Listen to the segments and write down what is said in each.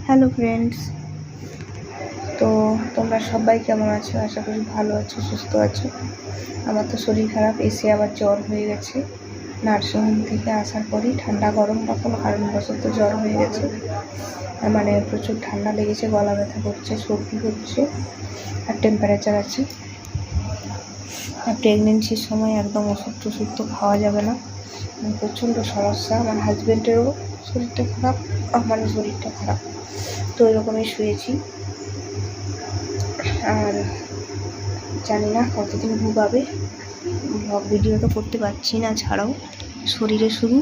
Hello friends, তো তোমরা সবাই কেমন আছো? আশা করি ভালো আছো, সুস্থ আছো। আমার তো শরীর খারাপ, এসে আবার জ্বর হয়ে গেছে। নার্সিংহোম থেকে আসার পরই ঠান্ডা গরম বা কোনো কারণবশত জ্বর হয়ে গেছে। মানে প্রচুর ঠান্ডা লেগেছে, গলা ব্যথা করছে, সর্দি হচ্ছে আর টেম্পারেচার আছে। আর প্রেগনেন্সির সময় একদম ওষুধ টষুধ তো খাওয়া যাবে না, প্রচণ্ড সমস্যা। আমার হাজব্যান্ডেরও শরীরটা খারাপ, আমারও শরীরটা খারাপ, তো এরকমই শুয়েছি। আর জানি না কতদিন ভুগাবে, ব্লগ ভিডিও তো করতে পারছি না, ছাড়াও শরীরে শুধু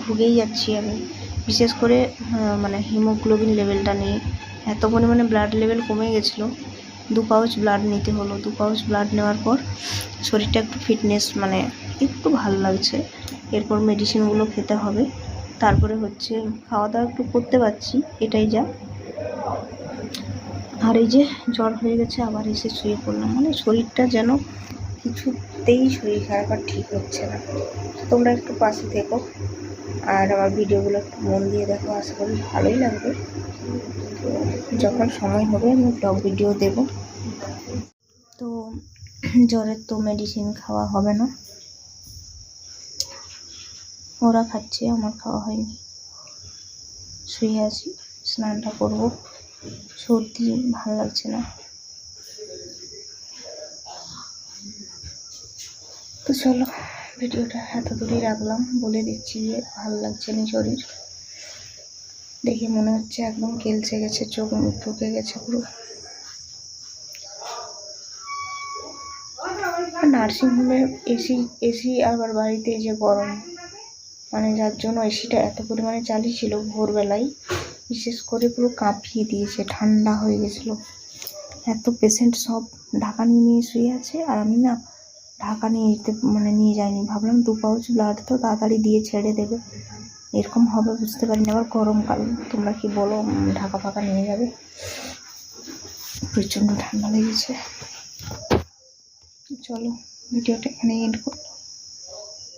ভুগেই যাচ্ছি আমি। বিশেষ করে মানে হিমোগ্লোবিন লেভেলটা নিয়ে এত পরিমাণে ব্লাড লেভেল কমে গেছিলো, 2 পাউচ ব্লাড নিতে হলো। 2 পাউচ ব্লাড নেওয়ার পর শরীরটা একটু ফিটনেস, মানে একটু ভালো লাগছে। এরপর মেডিসিনগুলো খেতে হবে, তারপরে হচ্ছে খাওয়া দাওয়া একটু করতে পারছি, এটাই যা। আর এই যে জ্বর হয়ে গেছে, আবার এসে শুয়ে পড়লাম। মানে শরীরটা যেন কিছুতেই শরীর খারাপ আর ঠিক হচ্ছে না। তোমরা একটু পাশে থেকো আর আমার ভিডিওগুলো একটু মন দিয়ে দেখো, আশা করি ভালোই লাগবে। তো যখন সময় হবে আমি ব্লগ ভিডিও দেব। তো জ্বরের তো মেডিসিন খাওয়া হবে না, ওরা খাচ্ছে, আমার খাওয়া হয়নি। শুয়ে আছি, স্নানটা করবো, সর্দি ভালো লাগছে না। তো চলো, ভিডিওটা এত দূরেই রাখলাম। বলে দিচ্ছি যে ভালো লাগছে না শরীর, দেখে মনে হচ্ছে একদম কেলচে গেছে, চোখ মুখ ঢুকে গেছে পুরো। নার্সিংহোমে এসি আবার বাড়িতে যে গরম, মানে যার জন্য এসিটা এত পরিমাণে চালিয়েছিল ভোরবেলায়, বিশেষ করে পুরো কাঁপিয়ে দিয়েছে, ঠান্ডা হয়ে গেছিলো। এত পেশেন্ট সব ঢাকা নিয়ে শুয়ে আছে, আর আমি না ঢাকা নিয়ে যাইনি। ভাবলাম 2 পাউচ ব্লাড তো তাড়াতাড়ি দিয়ে ছেড়ে দেবে, এরকম হবে বুঝতে পারিনি। আবার গরমকাল, তোমরা কি বলো, ঢাকা ফাঁকা নিয়ে যাবে? প্রচণ্ড ঠান্ডা লেগেছে। চলো ভিডিওটা এখানে এন্ড করো।